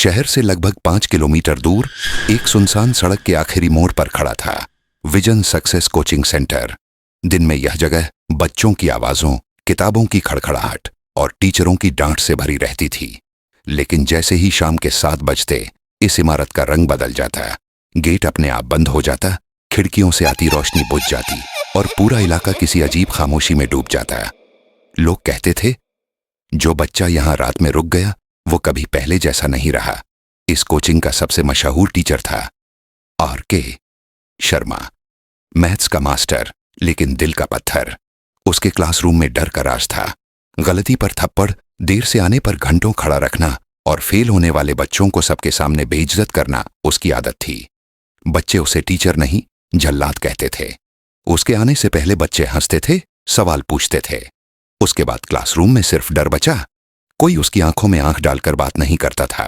शहर से लगभग 5 किलोमीटर दूर एक सुनसान सड़क के आखिरी मोड़ पर खड़ा था विजन सक्सेस कोचिंग सेंटर। दिन में यह जगह बच्चों की आवाजों, किताबों की खड़खड़ाहट और टीचरों की डांट से भरी रहती थी। लेकिन जैसे ही शाम के 7 बजते इस इमारत का रंग बदल जाता, गेट अपने आप बंद हो जाता, खिड़कियों से आती रोशनी बुझ जाती और पूरा इलाका किसी अजीब खामोशी में डूब जाता। लोग कहते थे, जो बच्चा यहां रात में रुक गया वो कभी पहले जैसा नहीं रहा। इस कोचिंग का सबसे मशहूर टीचर था R.K. शर्मा, मैथ्स का मास्टर लेकिन दिल का पत्थर। उसके क्लासरूम में डर का राज था। गलती पर थप्पड़, देर से आने पर घंटों खड़ा रखना और फेल होने वाले बच्चों को सबके सामने बेइज्जत करना उसकी आदत थी। बच्चे उसे टीचर नहीं, जल्लाद कहते थे। उसके आने से पहले बच्चे हंसते थे, सवाल पूछते थे। उसके बाद क्लासरूम में सिर्फ डर बचा। कोई उसकी आंखों में आंख डालकर बात नहीं करता था।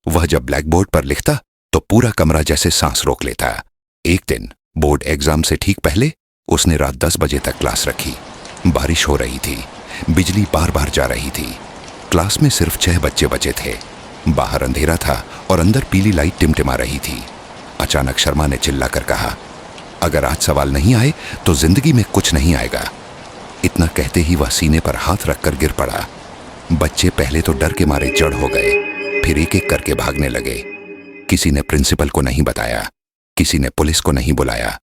वह जब ब्लैक बोर्ड पर लिखता तो पूरा कमरा जैसे सांस रोक लेता। एक दिन बोर्ड एग्जाम से ठीक पहले उसने रात 10 बजे तक क्लास रखी। बारिश हो रही थी, बिजली बार बार जा रही थी। क्लास में सिर्फ 6 बच्चे बचे थे। बाहर अंधेरा था और अंदर पीली लाइट टिमटिमा रही थी। अचानक शर्मा ने चिल्लाकर कहा, अगर आज सवाल नहीं आए तो जिंदगी में कुछ नहीं आएगा। इतना कहते ही वह सीने पर हाथ रखकर गिर पड़ा। बच्चे पहले तो डर के मारे जड़ हो गए, फिर एक एक करके भागने लगे। किसी ने प्रिंसिपल को नहीं बताया, किसी ने पुलिस को नहीं बुलाया।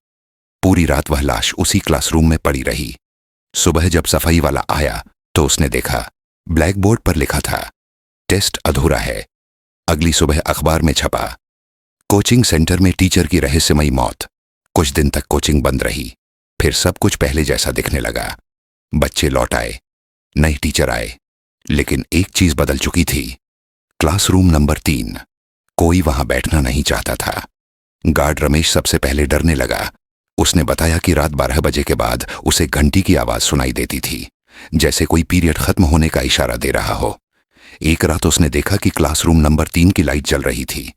पूरी रात वह लाश उसी क्लासरूम में पड़ी रही। सुबह जब सफाई वाला आया तो उसने देखा ब्लैक बोर्ड पर लिखा था, टेस्ट अधूरा है। अगली सुबह अखबार में छपा, कोचिंग सेंटर में टीचर की रहस्यमयी मौत। कुछ दिन तक कोचिंग बंद रही, फिर सब कुछ पहले जैसा दिखने लगा। बच्चे लौट आए, नए टीचर आए, लेकिन एक चीज बदल चुकी थी। क्लासरूम नंबर 3 कोई वहां बैठना नहीं चाहता था। गार्ड रमेश सबसे पहले डरने लगा। उसने बताया कि रात 12 बजे के बाद उसे घंटी की आवाज सुनाई देती थी, जैसे कोई पीरियड खत्म होने का इशारा दे रहा हो। एक रात उसने देखा कि क्लासरूम नंबर 3 की लाइट जल रही थी।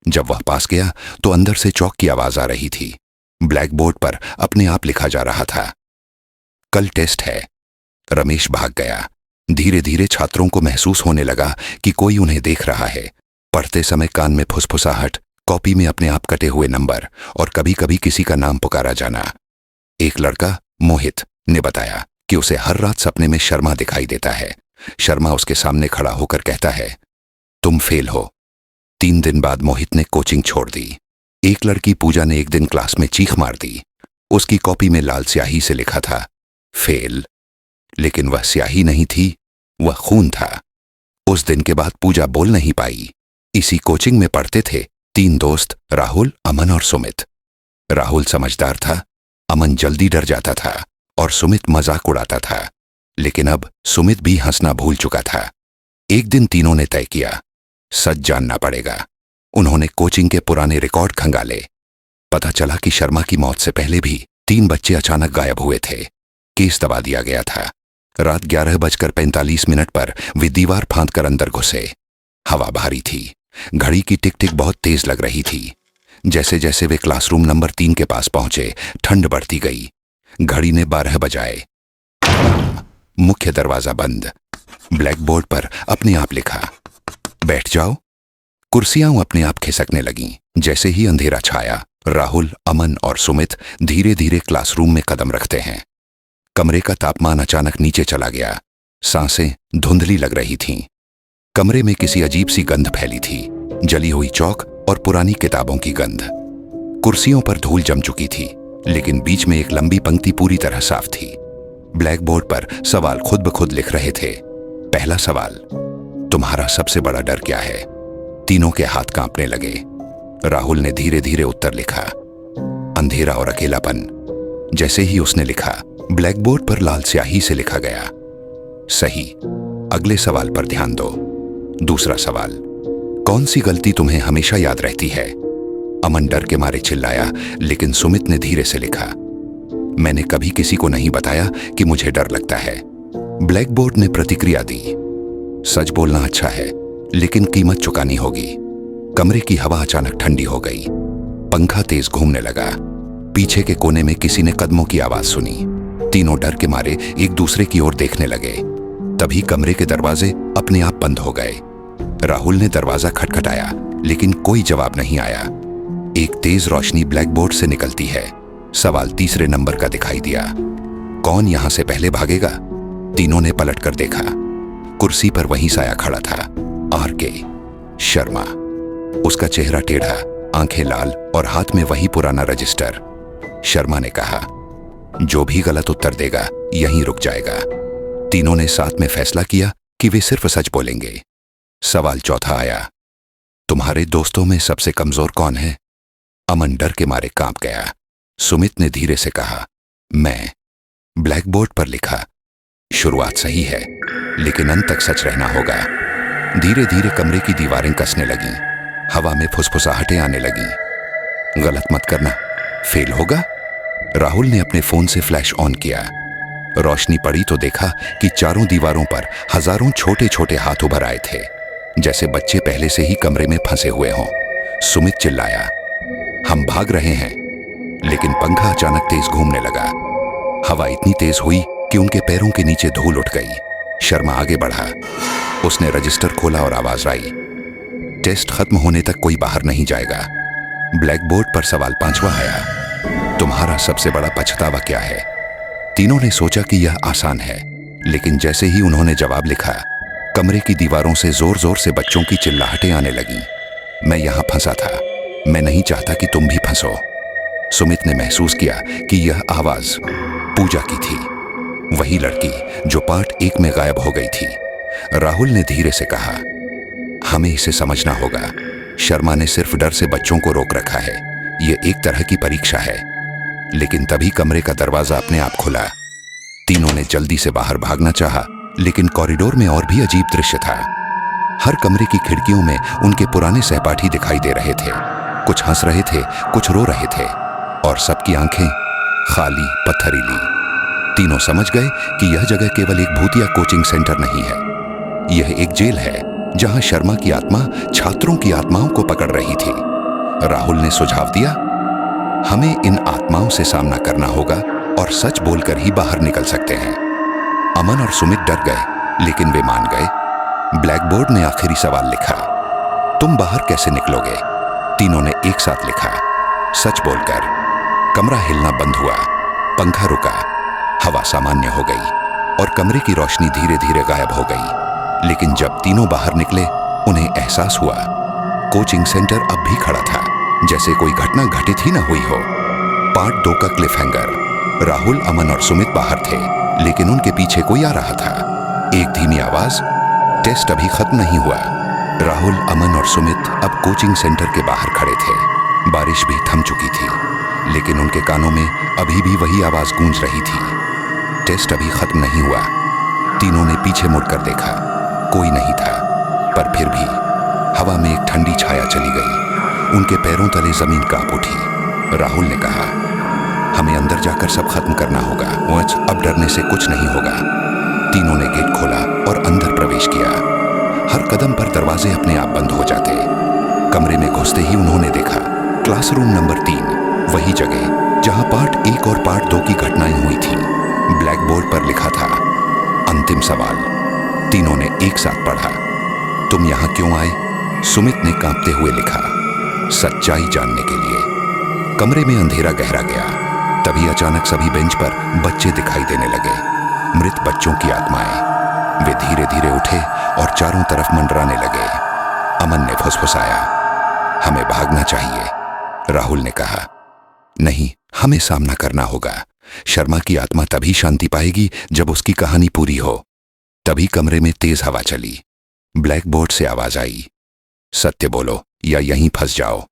जब वह पास गया तो अंदर से चौक की आवाज आ रही थी। ब्लैक बोर्ड पर अपने आप लिखा जा रहा था, कल टेस्ट है। रमेश भाग गया। धीरे धीरे छात्रों को महसूस होने लगा कि कोई उन्हें देख रहा है। पढ़ते समय कान में फुसफुसाहट, कॉपी में अपने आप कटे हुए नंबर और कभी कभी किसी का नाम पुकारा जाना। एक लड़का, मोहित, ने बताया कि उसे हर रात सपने में शर्मा दिखाई देता है। शर्मा उसके सामने खड़ा होकर कहता है, तुम फेल हो। 3 दिन बाद मोहित ने कोचिंग छोड़ दी। एक लड़की पूजा ने एक दिन क्लास में चीख मार दी। उसकी कॉपी में लाल स्याही से लिखा था, फेल। लेकिन वह स्याही नहीं थी, वह खून था। उस दिन के बाद पूजा बोल नहीं पाई। इसी कोचिंग में पढ़ते थे 3 दोस्त, राहुल, अमन और सुमित। राहुल समझदार था, अमन जल्दी डर जाता था और सुमित मजाक उड़ाता था। लेकिन अब सुमित भी हंसना भूल चुका था। एक दिन तीनों ने तय किया, सच जानना पड़ेगा। उन्होंने कोचिंग के पुराने रिकॉर्ड खंगाले। पता चला कि शर्मा की मौत से पहले भी 3 बच्चे अचानक गायब हुए थे। केस दबा दिया गया था। रात 11:45 पर वे दीवार फांदकर अंदर घुसे। हवा भारी थी। घड़ी की टिक टिक बहुत तेज लग रही थी। जैसे जैसे वे क्लासरूम नंबर 3 के पास पहुंचे, ठंड बढ़ती गई। घड़ी ने 12 बजाए। मुख्य दरवाजा बंद। ब्लैक बोर्ड पर अपने आप लिखा, बैठ जाओ। कुर्सियां अपने आप खिसकने लगीं। जैसे ही अंधेरा छाया, राहुल, अमन और सुमित धीरे धीरे क्लासरूम में कदम रखते हैं। कमरे का तापमान अचानक नीचे चला गया। सांसें धुंधली लग रही थीं। कमरे में किसी अजीब सी गंध फैली थी, जली हुई चौक और पुरानी किताबों की गंध। कुर्सियों पर धूल जम चुकी थी, लेकिन बीच में एक लंबी पंक्ति पूरी तरह साफ थी। ब्लैक बोर्ड पर सवाल खुद ब खुद लिख रहे थे। पहला सवाल, तुम्हारा सबसे बड़ा डर क्या है? तीनों के हाथ कांपने लगे। राहुल ने धीरे धीरे उत्तर लिखा, अंधेरा और अकेलापन। जैसे ही उसने लिखा, ब्लैक बोर्ड पर लाल स्याही से लिखा गया, सही। अगले सवाल पर ध्यान दो। दूसरा सवाल, कौन सी गलती तुम्हें हमेशा याद रहती है? अमन डर के मारे चिल्लाया, लेकिन सुमित ने धीरे से लिखा, मैंने कभी किसी को नहीं बताया कि मुझे डर लगता है। ब्लैक बोर्ड ने प्रतिक्रिया दी, सच बोलना अच्छा है, लेकिन कीमत चुकानी होगी। कमरे की हवा अचानक ठंडी हो गई। पंखा तेज घूमने लगा। पीछे के कोने में किसी ने कदमों की आवाज सुनी। तीनों डर के मारे एक दूसरे की ओर देखने लगे। तभी कमरे के दरवाजे अपने आप बंद हो गए। राहुल ने दरवाजा खटखटाया, लेकिन कोई जवाब नहीं आया। एक तेज रोशनी ब्लैक बोर्ड से निकलती है। सवाल तीसरे नंबर का दिखाई दिया। कौन यहां से पहले भागेगा? तीनों ने पलटकर देखा। कुर्सी पर वही साया खड़ा था, आर.के. शर्मा। उसका चेहरा टेढ़ा, आंखें लाल और हाथ में वही पुराना रजिस्टर। शर्मा ने कहा, जो भी गलत उत्तर देगा यहीं रुक जाएगा। तीनों ने साथ में फैसला किया कि वे सिर्फ सच बोलेंगे। सवाल चौथा आया, तुम्हारे दोस्तों में सबसे कमजोर कौन है? अमन डर के मारे कांप गया। सुमित ने धीरे से कहा, मैं। ब्लैक बोर्ड पर लिखा, शुरुआत सही है, लेकिन अंत तक सच रहना होगा। धीरे धीरे कमरे की दीवारें कसने लगीं, हवा में फुसफुसाहटें आने लगीं। गलत मत करना, फेल होगा। राहुल ने अपने फोन से फ्लैश ऑन किया। रोशनी पड़ी तो देखा कि चारों दीवारों पर हजारों छोटे छोटे हाथ उभर आए थे, जैसे बच्चे पहले से ही कमरे में फंसे हुए हों। सुमित चिल्लाया, हम भाग रहे हैं। लेकिन पंखा अचानक तेज घूमने लगा। हवा इतनी तेज हुई कि उनके पैरों के नीचे धूल उठ गई। शर्मा आगे बढ़ा। उसने रजिस्टर खोला और आवाज आई, टेस्ट खत्म होने तक कोई बाहर नहीं जाएगा। ब्लैक बोर्ड पर सवाल 5वां आया, तुम्हारा सबसे बड़ा पछतावा क्या है? तीनों ने सोचा कि यह आसान है, लेकिन जैसे ही उन्होंने जवाब लिखा, कमरे की दीवारों से जोर जोर से बच्चों की चिल्लाहटें आने लगीं। मैं यहां फंसा था, मैं नहीं चाहता कि तुम भी फंसो। सुमित ने महसूस किया कि यह आवाज पूजा की थी, वही लड़की जो पार्ट 1 में गायब हो गई थी। राहुल ने धीरे से कहा, हमें इसे समझना होगा। शर्मा ने सिर्फ डर से बच्चों को रोक रखा है, यह एक तरह की परीक्षा है। लेकिन तभी कमरे का दरवाजा अपने आप खुला। तीनों ने जल्दी से बाहर भागना चाहा, लेकिन कॉरिडोर में और भी अजीब दृश्य था। हर कमरे की खिड़कियों में उनके पुराने सहपाठी दिखाई दे रहे थे। कुछ हंस रहे थे, कुछ रो रहे थे, और सबकी आंखें खाली, पत्थरीली। तीनों समझ गए कि यह जगह केवल एक भूतिया कोचिंग सेंटर नहीं है, यह एक जेल है जहां शर्मा की आत्मा छात्रों की आत्माओं को पकड़ रही थी। राहुल ने सुझाव दिया, हमें इन आत्माओं से सामना करना होगा और सच बोलकर ही बाहर निकल सकते हैं। अमन और सुमित डर गए, लेकिन वे मान गए। ब्लैक बोर्ड ने आखिरी सवाल लिखा, तुम बाहर कैसे निकलोगे? तीनों ने एक साथ लिखा, सच बोलकर। कमरा हिलना बंद हुआ, पंखा रुका, हवा सामान्य हो गई और कमरे की रोशनी धीरे धीरे गायब हो गई। लेकिन जब तीनों बाहर निकले, उन्हें एहसास हुआ कोचिंग सेंटर अब भी खड़ा था, जैसे कोई घटना घटित ही न हुई हो। पार्ट 2 का क्लिफ हैंगर। राहुल, अमन और सुमित बाहर थे, लेकिन उनके पीछे कोई आ रहा था। एक धीमी आवाज, टेस्ट अभी खत्म नहीं हुआ। राहुल, अमन और सुमित अब कोचिंग सेंटर के बाहर खड़े थे। बारिश भी थम चुकी थी, लेकिन उनके कानों में अभी भी वही आवाज गूंज रही थी, टेस्ट अभी खत्म नहीं हुआ। तीनों ने पीछे मुड़कर देखा, कोई नहीं था, पर फिर भी हवा में एक ठंडी छाया चली गई। उनके पैरों तले जमीन कांप उठी। राहुल ने कहा, हमें अंदर जाकर सब खत्म करना होगा। अब डरने से कुछ नहीं होगा। तीनों ने गेट खोला और अंदर प्रवेश किया। हर कदम पर दरवाजे अपने आप बंद हो जाते। कमरे में घुसते ही उन्होंने देखा क्लासरूम नंबर 3, वही जगह जहां पार्ट 1 और पार्ट 2 की घटनाएं हुई थी। ब्लैक बोर्ड पर लिखा था, अंतिम सवाल। तीनों ने एक साथ पढ़ा, तुम यहां क्यों आए? सुमित ने कांपते हुए लिखा, सच्चाई जानने के लिए। कमरे में अंधेरा गहरा गया। तभी अचानक सभी बेंच पर बच्चे दिखाई देने लगे, मृत बच्चों की आत्माएं। वे धीरे धीरे उठे और चारों तरफ मंडराने लगे। अमन ने फुसफुसाया, हमें भागना चाहिए। राहुल ने कहा, नहीं, हमें सामना करना होगा। शर्मा की आत्मा तभी शांति पाएगी जब उसकी कहानी पूरी हो। तभी कमरे में तेज हवा चली। ब्लैक बोर्ड से आवाज आई, सत्य बोलो या यहीं फंस जाओ।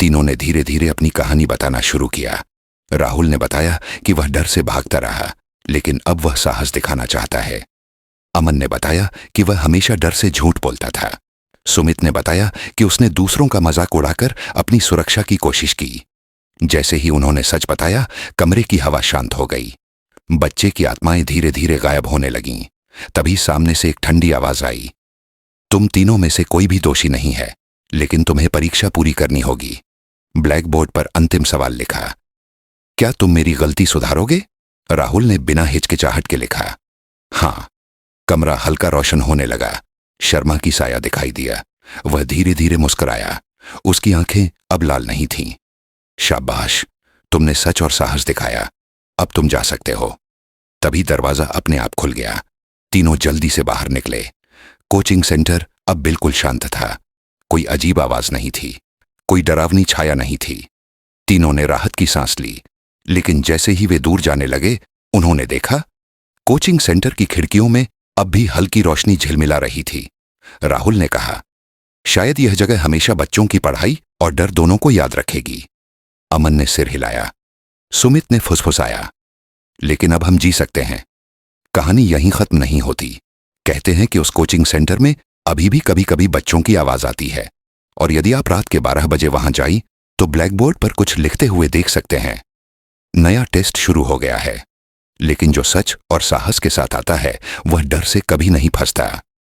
तीनों ने धीरे धीरे अपनी कहानी बताना शुरू किया। राहुल ने बताया कि वह डर से भागता रहा, लेकिन अब वह साहस दिखाना चाहता है। अमन ने बताया कि वह हमेशा डर से झूठ बोलता था। सुमित ने बताया कि उसने दूसरों का मजाक उड़ाकर अपनी सुरक्षा की कोशिश की। जैसे ही उन्होंने सच बताया, कमरे की हवा शांत हो गई। बच्चे की आत्माएं धीरे धीरे गायब होने लगीं। तभी सामने से एक ठंडी आवाज आई, तुम तीनों में से कोई भी दोषी नहीं है, लेकिन तुम्हें परीक्षा पूरी करनी होगी। ब्लैक बोर्ड पर अंतिम सवाल लिखा, क्या तुम मेरी गलती सुधारोगे? राहुल ने बिना हिचकिचाहट के लिखा, हां। कमरा हल्का रोशन होने लगा। शर्मा की साया दिखाई दिया। वह धीरे धीरे मुस्कुराया। उसकी आंखें अब लाल नहीं थीं। शाबाश, तुमने सच और साहस दिखाया। अब तुम जा सकते हो। तभी दरवाजा अपने आप खुल गया। तीनों जल्दी से बाहर निकले। कोचिंग सेंटर अब बिल्कुल शांत था। कोई अजीब आवाज नहीं थी, कोई डरावनी छाया नहीं थी। तीनों ने राहत की सांस ली, लेकिन जैसे ही वे दूर जाने लगे, उन्होंने देखा कोचिंग सेंटर की खिड़कियों में अब भी हल्की रोशनी झिलमिला रही थी। राहुल ने कहा, शायद यह जगह हमेशा बच्चों की पढ़ाई और डर दोनों को याद रखेगी। अमन ने सिर हिलाया। सुमित ने फुसफुसाया, लेकिन अब हम जी सकते हैं। कहानी यहीं खत्म नहीं होती। कहते हैं कि उस कोचिंग सेंटर में अभी भी कभी कभी बच्चों की आवाज आती है, और यदि आप रात के 12 बजे वहां जाई तो ब्लैकबोर्ड पर कुछ लिखते हुए देख सकते हैं। नया टेस्ट शुरू हो गया है, लेकिन जो सच और साहस के साथ आता है वह डर से कभी नहीं फंसता।